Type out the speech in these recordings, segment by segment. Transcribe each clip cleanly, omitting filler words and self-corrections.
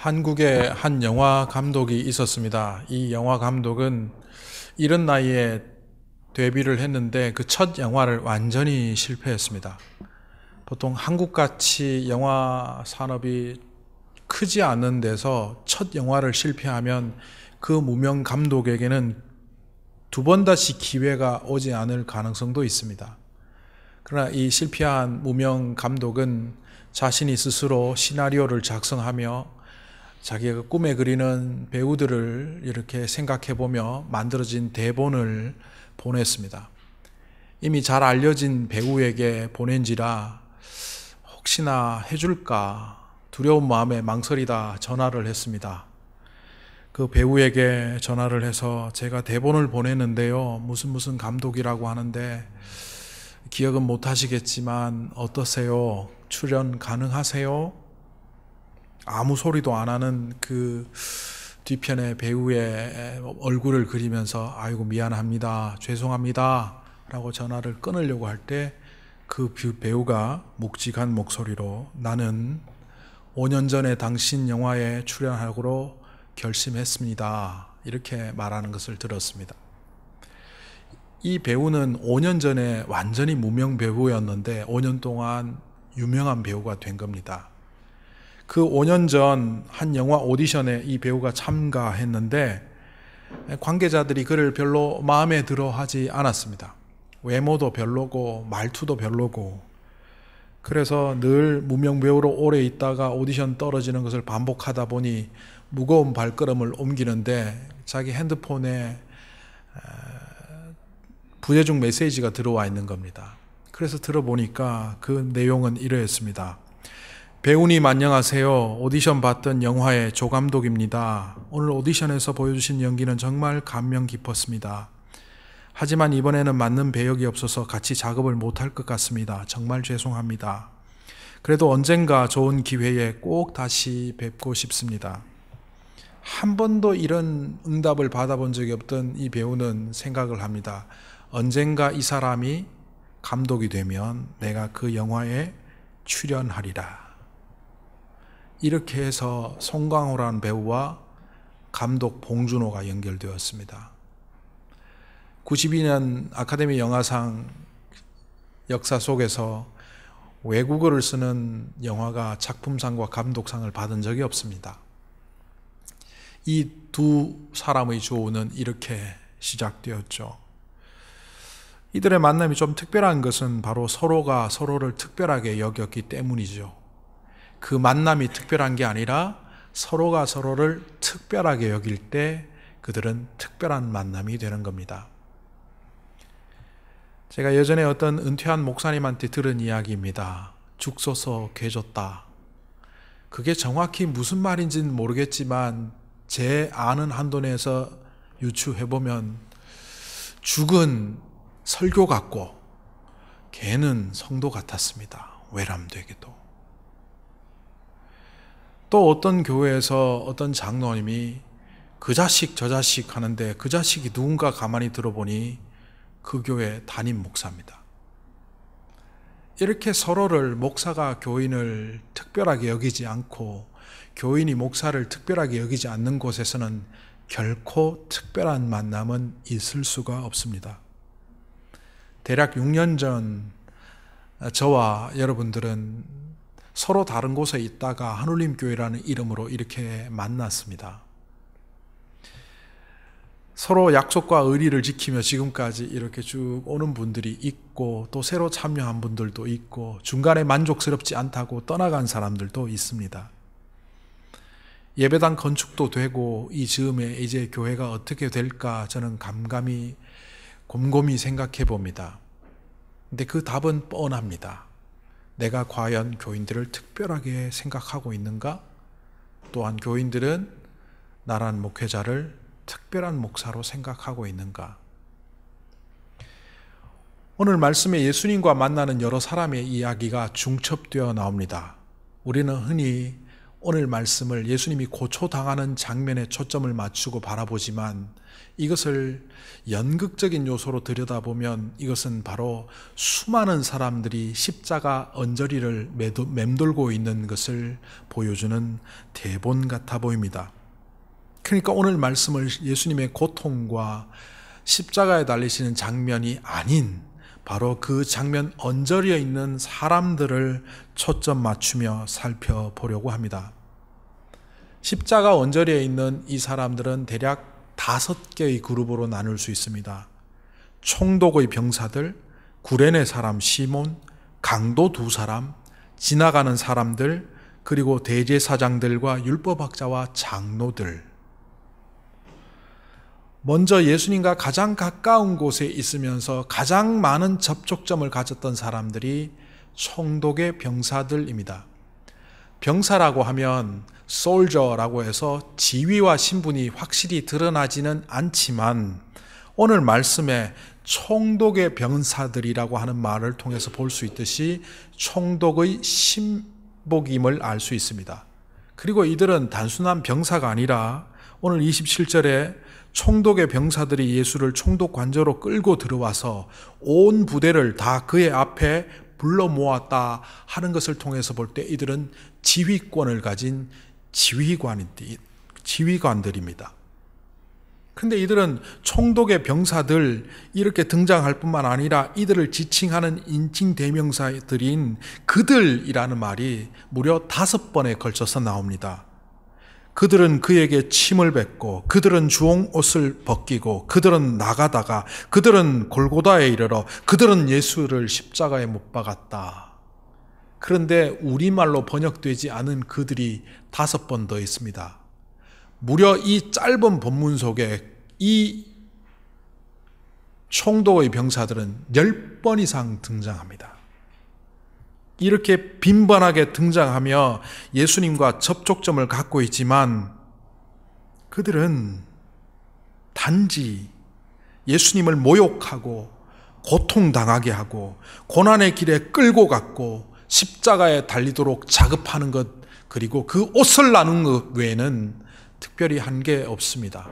한국에 한 영화 감독이 있었습니다. 이 영화 감독은 이른 나이에 데뷔를 했는데 그 첫 영화를 완전히 실패했습니다. 보통 한국같이 영화 산업이 크지 않은 데서 첫 영화를 실패하면 그 무명 감독에게는 두 번 다시 기회가 오지 않을 가능성도 있습니다. 그러나 이 실패한 무명 감독은 자신이 스스로 시나리오를 작성하며 자기가 꿈에 그리는 배우들을 이렇게 생각해보며 만들어진 대본을 보냈습니다. 이미 잘 알려진 배우에게 보낸지라 혹시나 해줄까 두려운 마음에 망설이다 전화를 했습니다. 그 배우에게 전화를 해서 제가 대본을 보냈는데요. 무슨 감독이라고 하는데 기억은 못 하시겠지만 어떠세요? 출연 가능하세요? 아무 소리도 안 하는 그 뒤편의 배우의 얼굴을 그리면서 아이고 미안합니다. 죄송합니다. 라고 전화를 끊으려고 할 때 그 배우가 묵직한 목소리로 나는 5년 전에 당신 영화에 출연하기로 결심했습니다. 이렇게 말하는 것을 들었습니다. 이 배우는 5년 전에 완전히 무명 배우였는데 5년 동안 유명한 배우가 된 겁니다. 그 5년 전 한 영화 오디션에 이 배우가 참가했는데 관계자들이 그를 별로 마음에 들어 하지 않았습니다. 외모도 별로고 말투도 별로고 그래서 늘 무명 배우로 오래 있다가 오디션 떨어지는 것을 반복하다 보니 무거운 발걸음을 옮기는데 자기 핸드폰에 부재중 메시지가 들어와 있는 겁니다. 그래서 들어보니까 그 내용은 이러했습니다. 배우님 안녕하세요. 오디션 봤던 영화의 조감독입니다. 오늘 오디션에서 보여주신 연기는 정말 감명 깊었습니다. 하지만 이번에는 맞는 배역이 없어서 같이 작업을 못할 것 같습니다. 정말 죄송합니다. 그래도 언젠가 좋은 기회에 꼭 다시 뵙고 싶습니다. 한 번도 이런 응답을 받아본 적이 없던 이 배우는 생각을 합니다. 언젠가 이 사람이 감독이 되면 내가 그 영화에 출연하리라. 이렇게 해서 송강호라는 배우와 감독 봉준호가 연결되었습니다. 92년 아카데미 영화상 역사 속에서 외국어를 쓰는 영화가 작품상과 감독상을 받은 적이 없습니다. 이 두 사람의 조우는 이렇게 시작되었죠. 이들의 만남이 좀 특별한 것은 바로 서로가 서로를 특별하게 여겼기 때문이죠. 그 만남이 특별한 게 아니라 서로가 서로를 특별하게 여길 때 그들은 특별한 만남이 되는 겁니다. 제가 예전에 어떤 은퇴한 목사님한테 들은 이야기입니다. 죽 써서 괴줬다. 그게 정확히 무슨 말인지는 모르겠지만 제 아는 한도 내에서 유추해보면 죽은 설교 같고 개는 성도 같았습니다. 외람되게도. 또 어떤 교회에서 어떤 장로님이 그 자식 저 자식 하는데 그 자식이 누군가 가만히 들어보니 그 교회 담임 목사입니다. 이렇게 서로를 목사가 교인을 특별하게 여기지 않고 교인이 목사를 특별하게 여기지 않는 곳에서는 결코 특별한 만남은 있을 수가 없습니다. 대략 6년 전 저와 여러분들은 서로 다른 곳에 있다가 한울림교회라는 이름으로 이렇게 만났습니다. 서로 약속과 의리를 지키며 지금까지 이렇게 쭉 오는 분들이 있고 또 새로 참여한 분들도 있고 중간에 만족스럽지 않다고 떠나간 사람들도 있습니다. 예배당 건축도 되고 이 즈음에 이제 교회가 어떻게 될까 저는 곰곰이 생각해 봅니다. 근데 그 답은 뻔합니다. 내가 과연 교인들을 특별하게 생각하고 있는가? 또한 교인들은 나란 목회자를 특별한 목사로 생각하고 있는가? 오늘 말씀에 예수님과 만나는 여러 사람의 이야기가 중첩되어 나옵니다. 우리는 흔히 오늘 말씀을 예수님이 고초당하는 장면에 초점을 맞추고 바라보지만 이것을 연극적인 요소로 들여다보면 이것은 바로 수많은 사람들이 십자가 언저리를 맴돌고 있는 것을 보여주는 대본 같아 보입니다. 그러니까 오늘 말씀을 예수님의 고통과 십자가에 달리시는 장면이 아닌 바로 그 장면 언저리에 있는 사람들을 초점 맞추며 살펴보려고 합니다. 십자가 언저리에 있는 이 사람들은 대략 5개의 그룹으로 나눌 수 있습니다. 총독의 병사들, 구레네 사람 시몬, 강도 2사람, 지나가는 사람들, 그리고 대제사장들과 율법학자와 장로들. 먼저 예수님과 가장 가까운 곳에 있으면서 가장 많은 접촉점을 가졌던 사람들이 총독의 병사들입니다. 병사라고 하면 soldier라고 해서 지위와 신분이 확실히 드러나지는 않지만 오늘 말씀에 총독의 병사들이라고 하는 말을 통해서 볼 수 있듯이 총독의 신복임을 알 수 있습니다. 그리고 이들은 단순한 병사가 아니라 오늘 27절에 총독의 병사들이 예수를 총독 관저로 끌고 들어와서 온 부대를 다 그의 앞에 불러 모았다 하는 것을 통해서 볼 때 이들은 지휘권을 가진 지휘관들입니다. 그런데 이들은 총독의 병사들 이렇게 등장할 뿐만 아니라 이들을 지칭하는 인칭 대명사들인 그들이라는 말이 무려 5번에 걸쳐서 나옵니다. 그들은 그에게 침을 뱉고 그들은 주홍 옷을 벗기고 그들은 나가다가 그들은 골고다에 이르러 그들은 예수를 십자가에 못 박았다. 그런데 우리말로 번역되지 않은 그들이 5번 더 있습니다. 무려 이 짧은 본문 속에 이 총독의 병사들은 10번 이상 등장합니다. 이렇게 빈번하게 등장하며 예수님과 접촉점을 갖고 있지만 그들은 단지 예수님을 모욕하고 고통당하게 하고 고난의 길에 끌고 갔고 십자가에 달리도록 자급하는 것, 그리고 그 옷을 나눈 것 외에는 특별히 한 게 없습니다.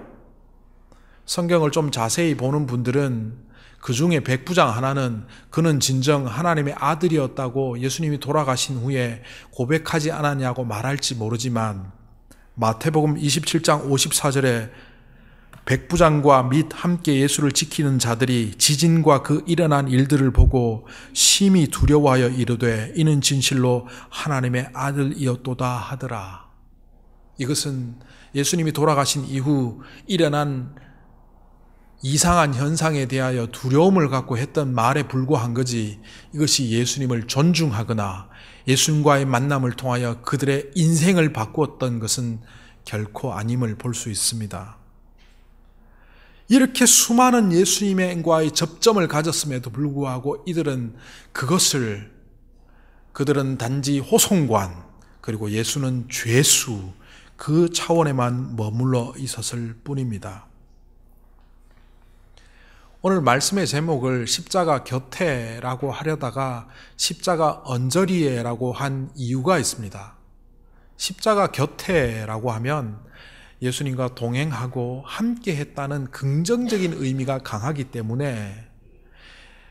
성경을 좀 자세히 보는 분들은 그 중에 백부장 하나는 그는 진정 하나님의 아들이었다고 예수님이 돌아가신 후에 고백하지 않았냐고 말할지 모르지만 마태복음 27장 54절에 백부장과 및 함께 예수를 지키는 자들이 지진과 그 일어난 일들을 보고 심히 두려워하여 이르되 이는 진실로 하나님의 아들이었도다 하더라. 이것은 예수님이 돌아가신 이후 일어난 이상한 현상에 대하여 두려움을 갖고 했던 말에 불과한 거지, 이것이 예수님을 존중하거나 예수님과의 만남을 통하여 그들의 인생을 바꾸었던 것은 결코 아님을 볼 수 있습니다. 이렇게 수많은 예수님과의 접점을 가졌음에도 불구하고 이들은 그들은 단지 호송관, 그리고 예수는 죄수, 그 차원에만 머물러 있었을 뿐입니다. 오늘 말씀의 제목을 십자가 곁에라고 하려다가 십자가 언저리에라고 한 이유가 있습니다. 십자가 곁에라고 하면 예수님과 동행하고 함께 했다는 긍정적인 의미가 강하기 때문에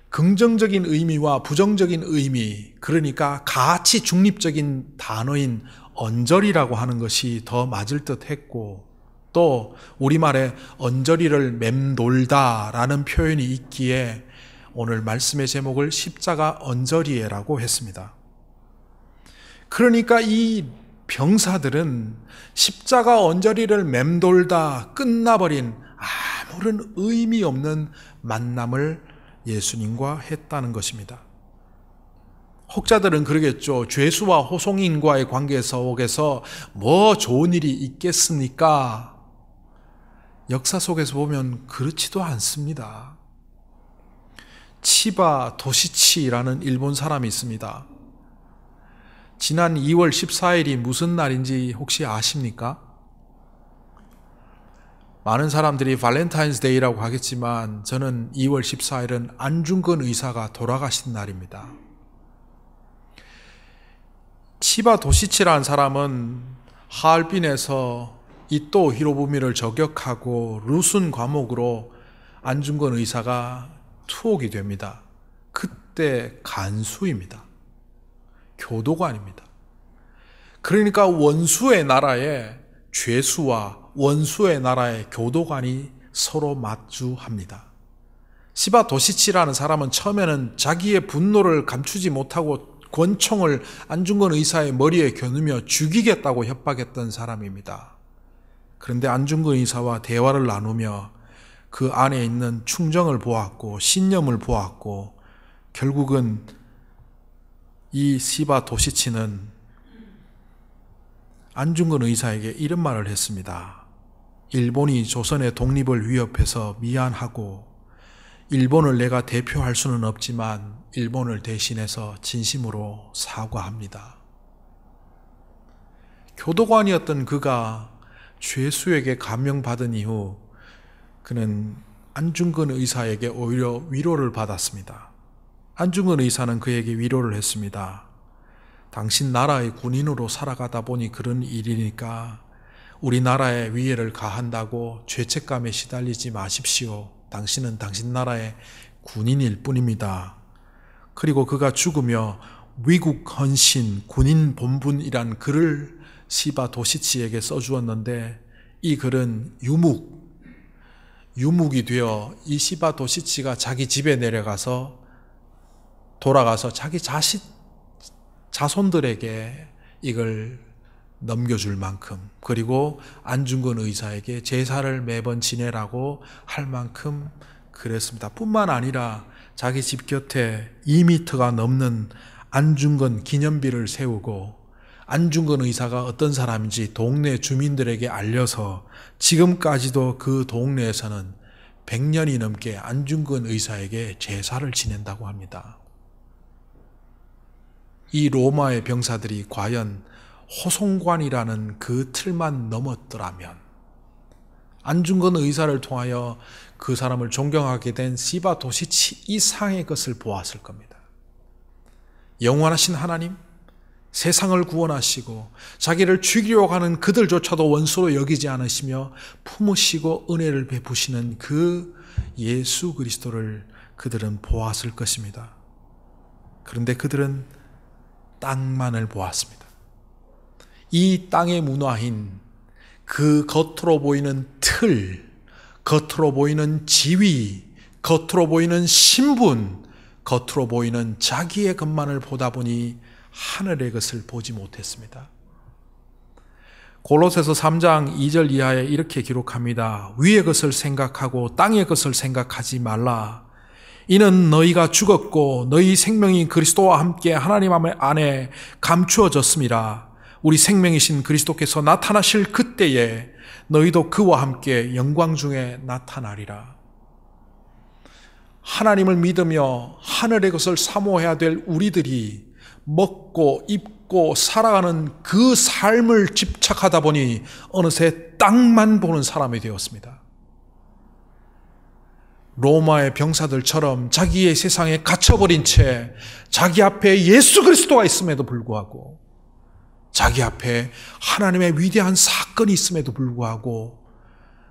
긍정적인 의미와 부정적인 의미, 그러니까 가치 중립적인 단어인 언저리라고 하는 것이 더 맞을 듯 했고, 또 우리말에 언저리를 맴돌다라는 표현이 있기에 오늘 말씀의 제목을 십자가 언저리에라고 했습니다. 그러니까 이 병사들은 십자가 언저리를 맴돌다 끝나버린 아무런 의미 없는 만남을 예수님과 했다는 것입니다. 혹자들은 그러겠죠. 죄수와 호송인과의 관계 속에서 뭐 좋은 일이 있겠습니까? 역사 속에서 보면 그렇지도 않습니다. 치바 도시치라는 일본 사람이 있습니다. 지난 2월 14일이 무슨 날인지 혹시 아십니까? 많은 사람들이 발렌타인스데이라고 하겠지만 저는 2월 14일은 안중근 의사가 돌아가신 날입니다. 치바 도시치라는 사람은 하얼빈에서 이또 히로부미를 저격하고 루슨 과목으로 안중근 의사가 투옥이 됩니다. 그때 간수입니다. 교도관입니다. 그러니까 원수의 나라에 죄수와 원수의 나라의 교도관이 서로 마주합니다. 시바 도시치라는 사람은 처음에는 자기의 분노를 감추지 못하고 권총을 안중근 의사의 머리에 겨누며 죽이겠다고 협박했던 사람입니다. 그런데 안중근 의사와 대화를 나누며 그 안에 있는 충정을 보았고 신념을 보았고 결국은 이 시바 도시치는 안중근 의사에게 이런 말을 했습니다. 일본이 조선의 독립을 위협해서 미안하고 일본을 내가 대표할 수는 없지만 일본을 대신해서 진심으로 사과합니다. 교도관이었던 그가 죄수에게 감명받은 이후 그는 안중근 의사에게 오히려 위로를 받았습니다. 안중근 의사는 그에게 위로를 했습니다. 당신 나라의 군인으로 살아가다 보니 그런 일이니까 우리나라에 위해를 가한다고 죄책감에 시달리지 마십시오. 당신은 당신 나라의 군인일 뿐입니다. 그리고 그가 죽으며 위국 헌신 군인 본분이란 글을 시바 도시치에게 써주었는데 이 글은 유묵이 되어 이 시바 도시치가 자기 집에 돌아가서 자기 자손들에게 이걸 넘겨줄 만큼 그리고 안중근 의사에게 제사를 매번 지내라고 할 만큼 그랬습니다. 뿐만 아니라 자기 집 곁에 2m가 넘는 안중근 기념비를 세우고 안중근 의사가 어떤 사람인지 동네 주민들에게 알려서 지금까지도 그 동네에서는 100년이 넘게 안중근 의사에게 제사를 지낸다고 합니다. 이 로마의 병사들이 과연 호송관이라는 그 틀만 넘었더라면 안중근 의사를 통하여 그 사람을 존경하게 된 시바 도시치 이상의 것을 보았을 겁니다. 영원하신 하나님, 세상을 구원하시고 자기를 죽이려고 하는 그들조차도 원수로 여기지 않으시며 품으시고 은혜를 베푸시는 그 예수 그리스도를 그들은 보았을 것입니다. 그런데 그들은 땅만을 보았습니다. 이 땅의 문화인 그 겉으로 보이는 틀, 겉으로 보이는 지위, 겉으로 보이는 신분, 겉으로 보이는 자기의 것만을 보다 보니 하늘의 것을 보지 못했습니다. 골로새서 3장 2절 이하에 이렇게 기록합니다. 위의 것을 생각하고 땅의 것을 생각하지 말라. 이는 너희가 죽었고 너희 생명이 그리스도와 함께 하나님 안에 감추어졌음이라. 우리 생명이신 그리스도께서 나타나실 그때에 너희도 그와 함께 영광 중에 나타나리라. 하나님을 믿으며 하늘의 것을 사모해야 될 우리들이 먹고 입고 살아가는 그 삶을 집착하다 보니 어느새 땅만 보는 사람이 되었습니다. 로마의 병사들처럼 자기의 세상에 갇혀버린 채 자기 앞에 예수 그리스도가 있음에도 불구하고 자기 앞에 하나님의 위대한 사건이 있음에도 불구하고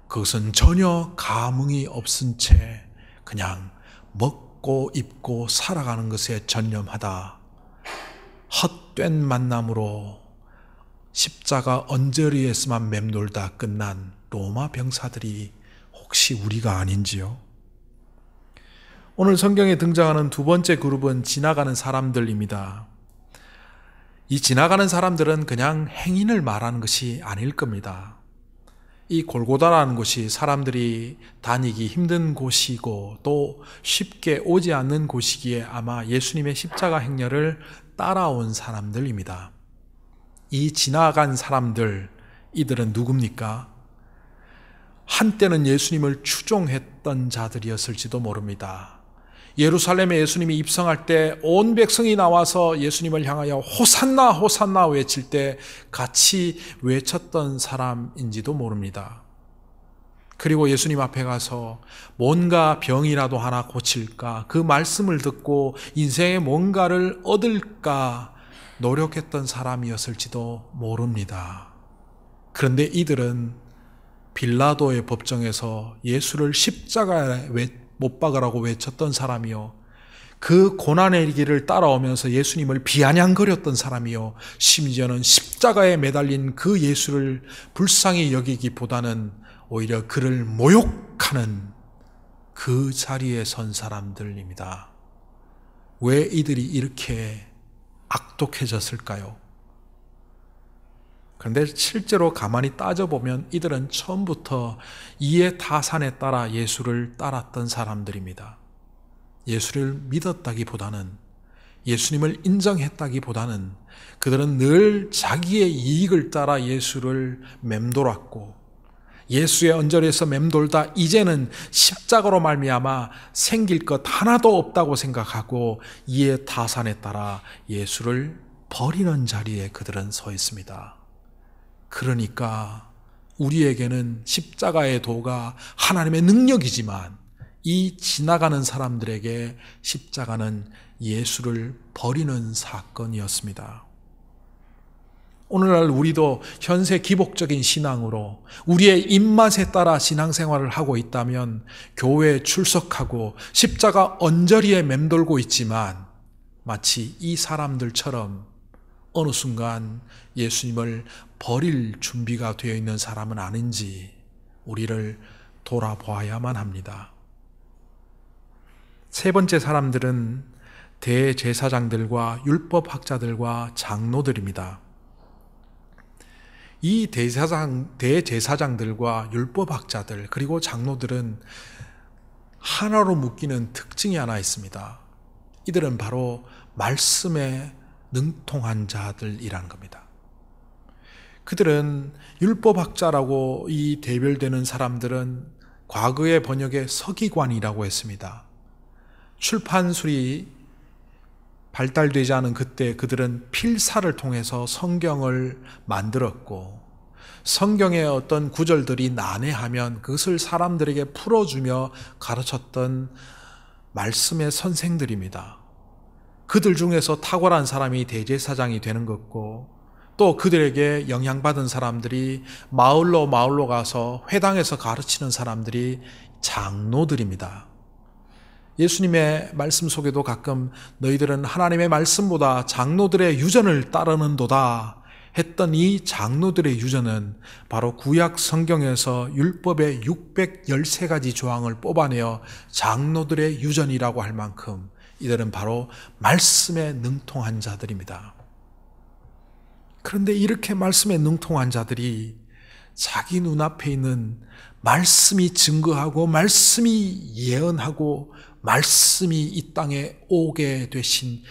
그것은 전혀 감흥이 없은 채 그냥 먹고 입고 살아가는 것에 전념하다. 헛된 만남으로 십자가 언저리에서만 맴돌다 끝난 로마 병사들이 혹시 우리가 아닌지요? 오늘 성경에 등장하는 두 번째 그룹은 지나가는 사람들입니다. 이 지나가는 사람들은 그냥 행인을 말하는 것이 아닐 겁니다. 이 골고다라는 곳이 사람들이 다니기 힘든 곳이고 또 쉽게 오지 않는 곳이기에 아마 예수님의 십자가 행렬을 따라온 사람들입니다. 이 지나간 사람들, 이들은 누굽니까? 한때는 예수님을 추종했던 자들이었을지도 모릅니다. 예루살렘에 예수님이 입성할 때 온 백성이 나와서 예수님을 향하여 호산나 호산나 외칠 때 같이 외쳤던 사람인지도 모릅니다. 그리고 예수님 앞에 가서 뭔가 병이라도 하나 고칠까, 그 말씀을 듣고 인생에 뭔가를 얻을까 노력했던 사람이었을지도 모릅니다. 그런데 이들은 빌라도의 법정에서 예수를 십자가에 못 박으라고 외쳤던 사람이요, 그 고난의 길을 따라오면서 예수님을 비아냥거렸던 사람이요, 심지어는 십자가에 매달린 그 예수를 불쌍히 여기기보다는 오히려 그를 모욕하는 그 자리에 선 사람들입니다. 왜 이들이 이렇게 악독해졌을까요? 그런데 실제로 가만히 따져보면 이들은 처음부터 이해 타산에 따라 예수를 따랐던 사람들입니다. 예수를 믿었다기보다는, 예수님을 인정했다기보다는 그들은 늘 자기의 이익을 따라 예수를 맴돌았고, 예수의 언저리에서 맴돌다 이제는 십자가로 말미암아 생길 것 하나도 없다고 생각하고 이해 타산에 따라 예수를 버리는 자리에 그들은 서 있습니다. 그러니까 우리에게는 십자가의 도가 하나님의 능력이지만 이 지나가는 사람들에게 십자가는 예수를 버리는 사건이었습니다. 오늘날 우리도 현세 기복적인 신앙으로 우리의 입맛에 따라 신앙생활을 하고 있다면 교회에 출석하고 십자가 언저리에 맴돌고 있지만 마치 이 사람들처럼 어느 순간 예수님을 버릴 준비가 되어 있는 사람은 아닌지 우리를 돌아보아야만 합니다. 세 번째 사람들은 대제사장들과 율법학자들과 장로들입니다. 이 대제사장들과 율법학자들 그리고 장로들은 하나로 묶이는 특징이 하나 있습니다. 이들은 바로 말씀에 능통한 자들이라는 겁니다. 그들은 율법학자라고 이 대별되는 사람들은 과거의 번역에 서기관이라고 했습니다. 출판술이 발달되지 않은 그때 그들은 필사를 통해서 성경을 만들었고, 성경의 어떤 구절들이 난해하면 그것을 사람들에게 풀어주며 가르쳤던 말씀의 선생들입니다. 그들 중에서 탁월한 사람이 대제사장이 되는 것고, 또 그들에게 영향받은 사람들이 마을로 가서 회당에서 가르치는 사람들이 장로들입니다. 예수님의 말씀 속에도 가끔 너희들은 하나님의 말씀보다 장로들의 유전을 따르는도다 했던 이 장로들의 유전은 바로 구약 성경에서 율법의 613가지 조항을 뽑아내어 장로들의 유전이라고 할 만큼 이들은 바로 말씀에 능통한 자들입니다. 그런데 이렇게 말씀에 능통한 자들이 자기 눈앞에 있는 말씀이 증거하고 말씀이 예언하고 말씀이 이 땅에 오게 되신,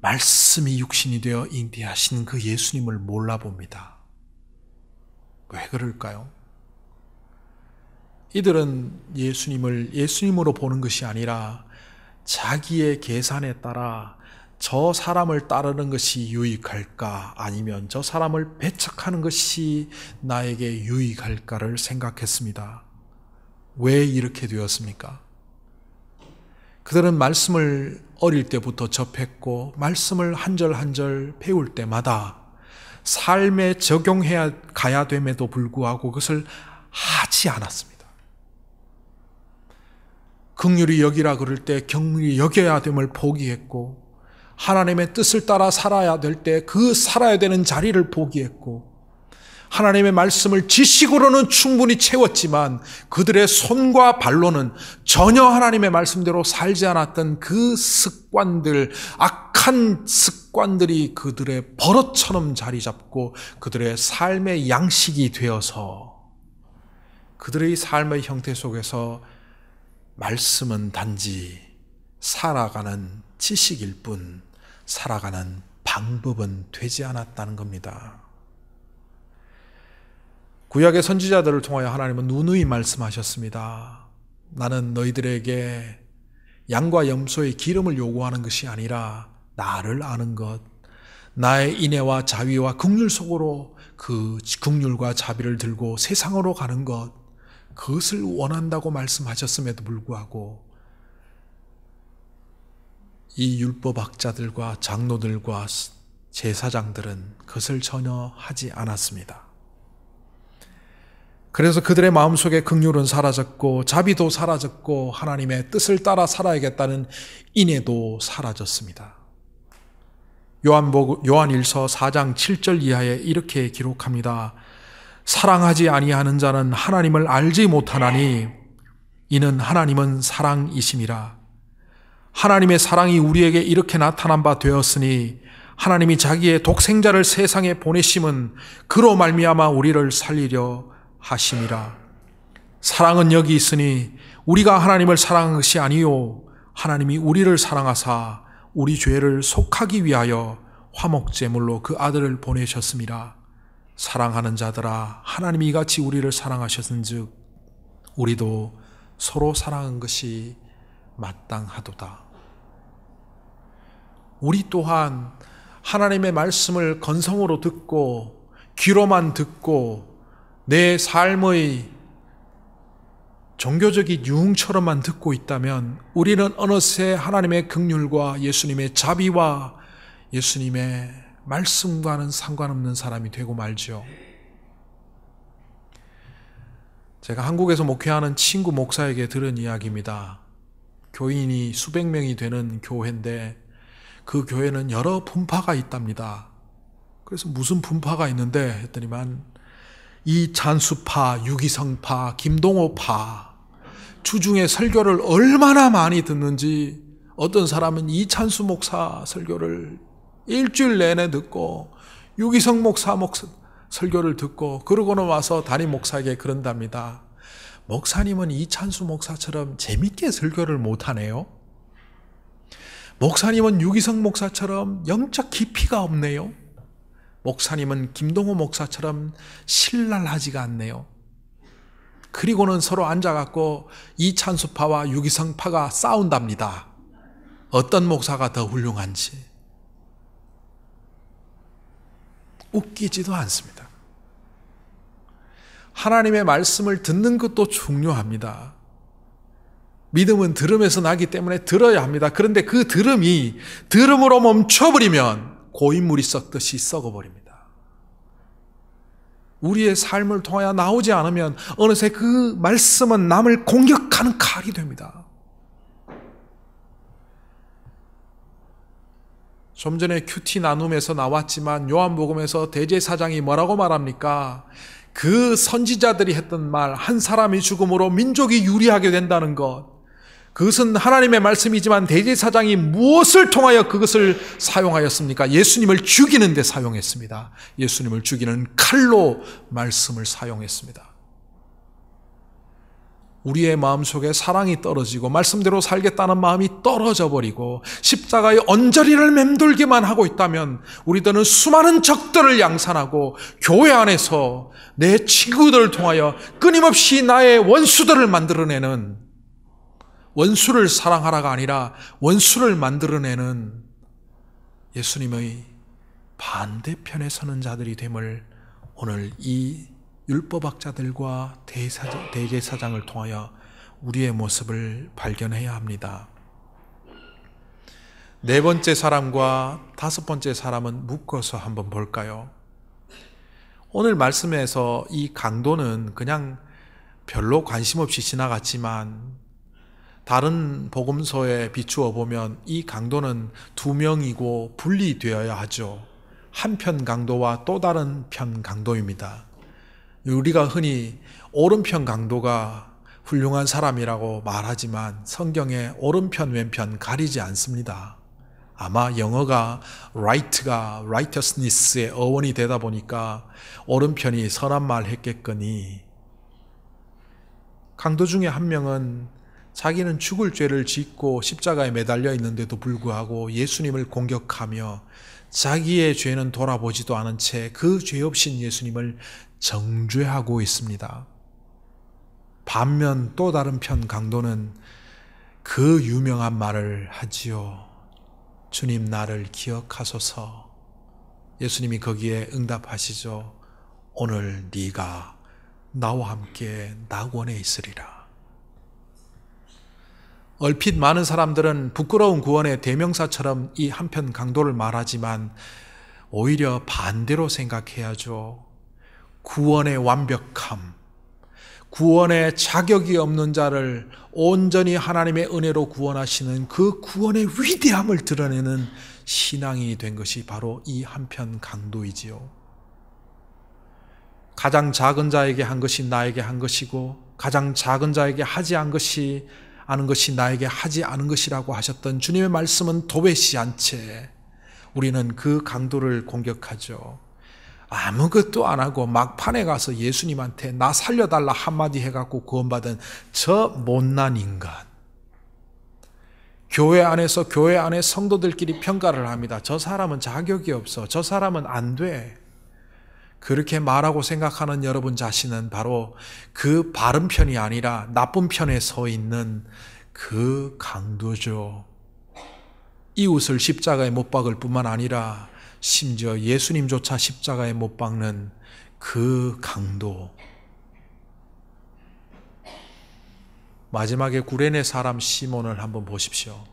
말씀이 육신이 되어 잉태하신 그 예수님을 몰라봅니다. 왜 그럴까요? 이들은 예수님을 예수님으로 보는 것이 아니라 자기의 계산에 따라 저 사람을 따르는 것이 유익할까, 아니면 저 사람을 배척하는 것이 나에게 유익할까를 생각했습니다. 왜 이렇게 되었습니까? 그들은 말씀을 어릴 때부터 접했고 말씀을 한 절 한 절 배울 때마다 삶에 적용해야 가야 됨에도 불구하고 그것을 하지 않았습니다. 긍휼히 여기라 그럴 때 긍휼히 여겨야 됨을 포기했고, 하나님의 뜻을 따라 살아야 될 때 그 살아야 되는 자리를 포기했고, 하나님의 말씀을 지식으로는 충분히 채웠지만 그들의 손과 발로는 전혀 하나님의 말씀대로 살지 않았던 그 습관들, 악한 습관들이 그들의 버릇처럼 자리 잡고 그들의 삶의 양식이 되어서 그들의 삶의 형태 속에서 말씀은 단지 살아가는 지식일 뿐 살아가는 방법은 되지 않았다는 겁니다. 구약의 선지자들을 통하여 하나님은 누누이 말씀하셨습니다. 나는 너희들에게 양과 염소의 기름을 요구하는 것이 아니라 나를 아는 것, 나의 인애와 자비와 긍휼 속으로 그 긍휼과 자비를 들고 세상으로 가는 것, 그것을 원한다고 말씀하셨음에도 불구하고 이 율법학자들과 장로들과 제사장들은 그것을 전혀 하지 않았습니다. 그래서 그들의 마음속에 긍휼은 사라졌고 자비도 사라졌고 하나님의 뜻을 따라 살아야겠다는 인애도 사라졌습니다. 요한일서 4장 7절 이하에 이렇게 기록합니다. 사랑하지 아니하는 자는 하나님을 알지 못하나니 이는 하나님은 사랑이심이라. 하나님의 사랑이 우리에게 이렇게 나타난 바 되었으니 하나님이 자기의 독생자를 세상에 보내심은 그로 말미암아 우리를 살리려 하심이라. 사랑은 여기 있으니 우리가 하나님을 사랑한 것이 아니요 하나님이 우리를 사랑하사 우리 죄를 속하기 위하여 화목제물로 그 아들을 보내셨음이라. 사랑하는 자들아 하나님이 이같이 우리를 사랑하셨은즉 우리도 서로 사랑한 것이 마땅하도다. 우리 또한 하나님의 말씀을 건성으로 듣고 귀로만 듣고 내 삶의 종교적인 유흥처럼만 듣고 있다면 우리는 어느새 하나님의 긍휼과 예수님의 자비와 예수님의 말씀과는 상관없는 사람이 되고 말죠. 제가 한국에서 목회하는 친구 목사에게 들은 이야기입니다. 교인이 수백 명이 되는 교회인데 그 교회는 여러 분파가 있답니다. 그래서 무슨 분파가 있는데 했더니만 이 찬수파, 유기성파, 김동호파 주중에 설교를 얼마나 많이 듣는지 어떤 사람은 이찬수 목사 설교를 일주일 내내 듣고 유기성 목사 설교를 듣고 그러고는 와서 담임 목사에게 그런답니다. 목사님은 이찬수 목사처럼 재밌게 설교를 못하네요. 목사님은 유기성 목사처럼 영적 깊이가 없네요. 목사님은 김동호 목사처럼 신랄하지가 않네요. 그리고는 서로 앉아갖고 이찬수파와 유기성파가 싸운답니다. 어떤 목사가 더 훌륭한지. 웃기지도 않습니다. 하나님의 말씀을 듣는 것도 중요합니다. 믿음은 들음에서 나기 때문에 들어야 합니다. 그런데 그 들음이 들음으로 멈춰버리면 고인물이 썩듯이 썩어버립니다. 우리의 삶을 통하여 나오지 않으면 어느새 그 말씀은 남을 공격하는 칼이 됩니다. 좀 전에 큐티 나눔에서 나왔지만 요한복음에서 대제사장이 뭐라고 말합니까? 그 선지자들이 했던 말, 한 사람이 죽음으로 민족이 유리하게 된다는 것, 그것은 하나님의 말씀이지만 대제사장이 무엇을 통하여 그것을 사용하였습니까? 예수님을 죽이는 데 사용했습니다. 예수님을 죽이는 칼로 말씀을 사용했습니다. 우리의 마음속에 사랑이 떨어지고 말씀대로 살겠다는 마음이 떨어져 버리고 십자가의 언저리를 맴돌기만 하고 있다면 우리들은 수많은 적들을 양산하고 교회 안에서 내 친구들을 통하여 끊임없이 나의 원수들을 만들어내는, 원수를 사랑하라가 아니라 원수를 만들어내는 예수님의 반대편에 서는 자들이 됨을 오늘 이 율법학자들과 대제사장을 통하여 우리의 모습을 발견해야 합니다. 네 번째 사람과 다섯 번째 사람은 묶어서 한번 볼까요? 오늘 말씀에서 이 강도는 그냥 별로 관심 없이 지나갔지만 다른 복음서에 비추어 보면 이 강도는 두 명이고 분리되어야 하죠. 한편 강도와 또 다른 편 강도입니다. 우리가 흔히 오른편 강도가 훌륭한 사람이라고 말하지만 성경에 오른편 왼편 가리지 않습니다. 아마 영어가 right가 righteousness의 어원이 되다 보니까 오른편이 선한 말 했겠거니, 강도 중에 한 명은 자기는 죽을 죄를 짓고 십자가에 매달려 있는데도 불구하고 예수님을 공격하며 자기의 죄는 돌아보지도 않은 채 그 죄 없인 예수님을 정죄하고 있습니다. 반면 또 다른 편 강도는 그 유명한 말을 하지요. 주님 나를 기억하소서. 예수님이 거기에 응답하시죠. 오늘 네가 나와 함께 낙원에 있으리라. 얼핏 많은 사람들은 부끄러운 구원의 대명사처럼 이 한편 강도를 말하지만 오히려 반대로 생각해야죠. 구원의 완벽함, 구원의 자격이 없는 자를 온전히 하나님의 은혜로 구원하시는 그 구원의 위대함을 드러내는 신앙이 된 것이 바로 이 한편 강도이지요. 가장 작은 자에게 한 것이 나에게 한 것이고 가장 작은 자에게 하지 않은 것이 나에게 하지 않은 것이라고 하셨던 주님의 말씀은 도외시한 채 우리는 그 강도를 공격하죠. 아무것도 안 하고 막판에 가서 예수님한테 나 살려달라 한마디 해갖고 구원받은 저 못난 인간. 교회 안에서 교회 안에 성도들끼리 평가를 합니다. 저 사람은 자격이 없어. 저 사람은 안 돼. 그렇게 말하고 생각하는 여러분 자신은 바로 그 바른 편이 아니라 나쁜 편에 서 있는 그 강도죠. 이웃을 십자가에 못 박을 뿐만 아니라 심지어 예수님조차 십자가에 못 박는 그 강도. 마지막에 구레네 사람 시몬을 한번 보십시오.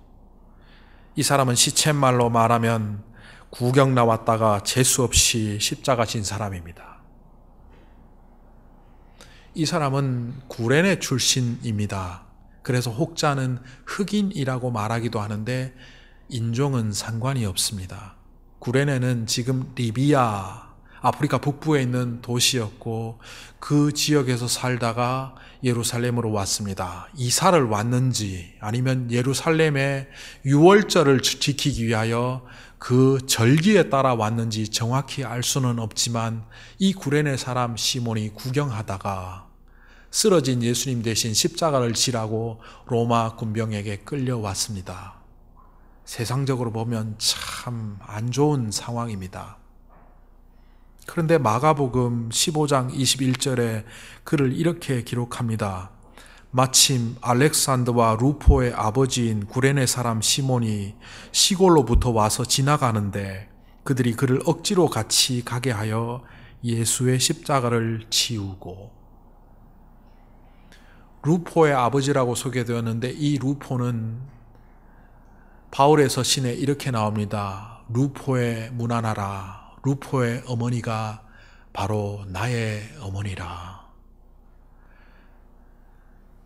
이 사람은 시쳇말로 말하면 구경 나왔다가 재수없이 십자가 진 사람입니다. 이 사람은 구레네 출신입니다. 그래서 혹자는 흑인이라고 말하기도 하는데 인종은 상관이 없습니다. 구레네는 지금 리비아, 아프리카 북부에 있는 도시였고 그 지역에서 살다가 예루살렘으로 왔습니다. 이사를 왔는지 아니면 예루살렘의 유월절을 지키기 위하여 그 절기에 따라 왔는지 정확히 알 수는 없지만 이 구레네 사람 시몬이 구경하다가 쓰러진 예수님 대신 십자가를 지라고 로마 군병에게 끌려왔습니다. 세상적으로 보면 참 안 좋은 상황입니다. 그런데 마가복음 15장 21절에 글을 이렇게 기록합니다. 마침 알렉산더와 루포의 아버지인 구레네 사람 시몬이 시골로부터 와서 지나가는데 그들이 그를 억지로 같이 가게 하여 예수의 십자가를 지우고. 루포의 아버지라고 소개되었는데 이 루포는 바울의 서신에 이렇게 나옵니다. 루포의 문안하라. 루포의 어머니가 바로 나의 어머니라.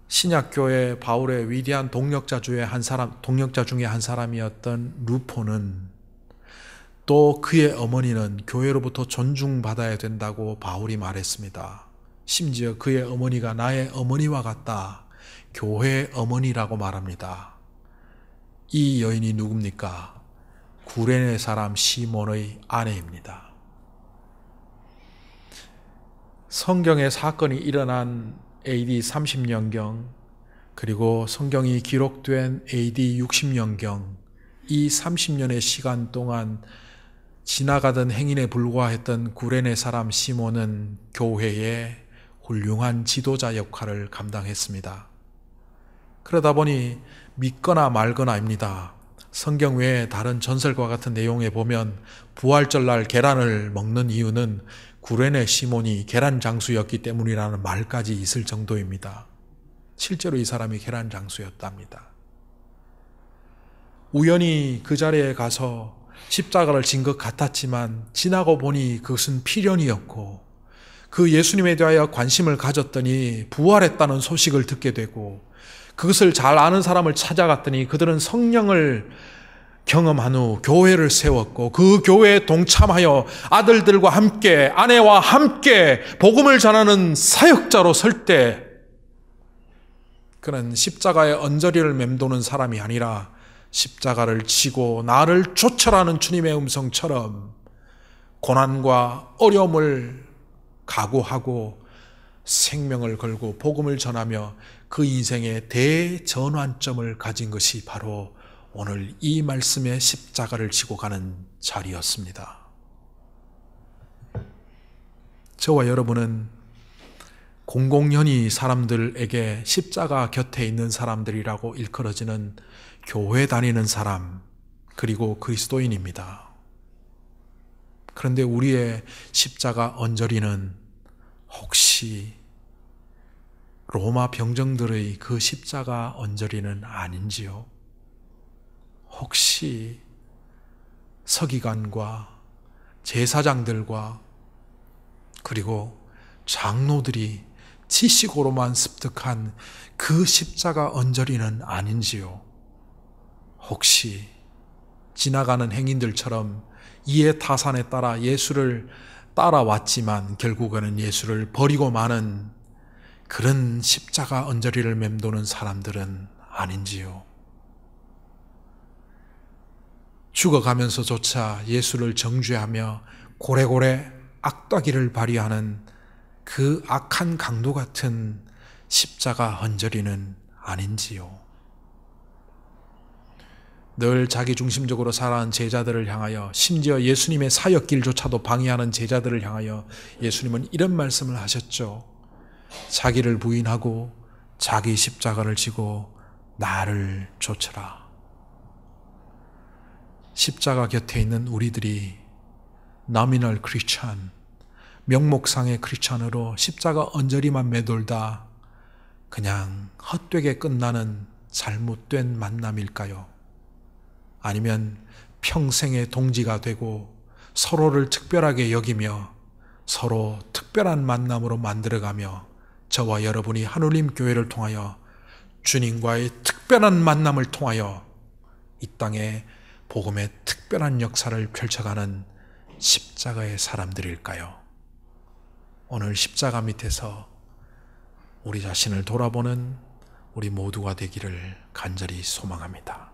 신약교회 바울의 위대한 동역자 중에 한 사람이었던 루포는 또 그의 어머니는 교회로부터 존중받아야 된다고 바울이 말했습니다. 심지어 그의 어머니가 나의 어머니와 같다. 교회의 어머니라고 말합니다. 이 여인이 누굽니까? 구레네 사람 시몬의 아내입니다. 성경의 사건이 일어난 AD 30년경 그리고 성경이 기록된 AD 60년경 이 30년의 시간 동안 지나가던 행인에 불과했던 구레네 사람 시몬은 교회의 훌륭한 지도자 역할을 감당했습니다. 그러다 보니 믿거나 말거나입니다. 성경 외에 다른 전설과 같은 내용에 보면 부활절날 계란을 먹는 이유는 구레네 시몬이 계란 장수였기 때문이라는 말까지 있을 정도입니다. 실제로 이 사람이 계란 장수였답니다. 우연히 그 자리에 가서 십자가를 진 것 같았지만 지나고 보니 그것은 필연이었고 그 예수님에 대하여 관심을 가졌더니 부활했다는 소식을 듣게 되고 그것을 잘 아는 사람을 찾아갔더니 그들은 성령을 경험한 후 교회를 세웠고 그 교회에 동참하여 아들들과 함께 아내와 함께 복음을 전하는 사역자로 설 때 그는 십자가의 언저리를 맴도는 사람이 아니라 십자가를 지고 나를 쫓아라는 주님의 음성처럼 고난과 어려움을 각오하고 생명을 걸고 복음을 전하며 그 인생의 대전환점을 가진 것이 바로 오늘 이 말씀의 십자가를 지고 가는 자리였습니다. 저와 여러분은 공공연히 사람들에게 십자가 곁에 있는 사람들이라고 일컬어지는 교회 다니는 사람 그리고 그리스도인입니다. 그런데 우리의 십자가 언저리는 혹시 로마 병정들의 그 십자가 언저리는 아닌지요? 혹시 서기관과 제사장들과 그리고 장로들이 지식으로만 습득한 그 십자가 언저리는 아닌지요? 혹시 지나가는 행인들처럼 이해 타산에 따라 예수를 따라왔지만 결국에는 예수를 버리고 마는 그런 십자가 언저리를 맴도는 사람들은 아닌지요? 죽어가면서조차 예수를 정죄하며 고래고래 악따기를 발휘하는 그 악한 강도 같은 십자가 언저리는 아닌지요? 늘 자기중심적으로 살아온 제자들을 향하여, 심지어 예수님의 사역길조차도 방해하는 제자들을 향하여 예수님은 이런 말씀을 하셨죠. 자기를 부인하고 자기 십자가를 지고 나를 좇으라. 십자가 곁에 있는 우리들이 nominal 크리스찬, 명목상의 크리스찬으로 십자가 언저리만 매돌다 그냥 헛되게 끝나는 잘못된 만남일까요? 아니면 평생의 동지가 되고 서로를 특별하게 여기며 서로 특별한 만남으로 만들어가며 저와 여러분이 하늘님 교회를 통하여 주님과의 특별한 만남을 통하여 이 땅에 복음의 특별한 역사를 펼쳐가는 십자가의 사람들일까요? 오늘 십자가 밑에서 우리 자신을 돌아보는 우리 모두가 되기를 간절히 소망합니다.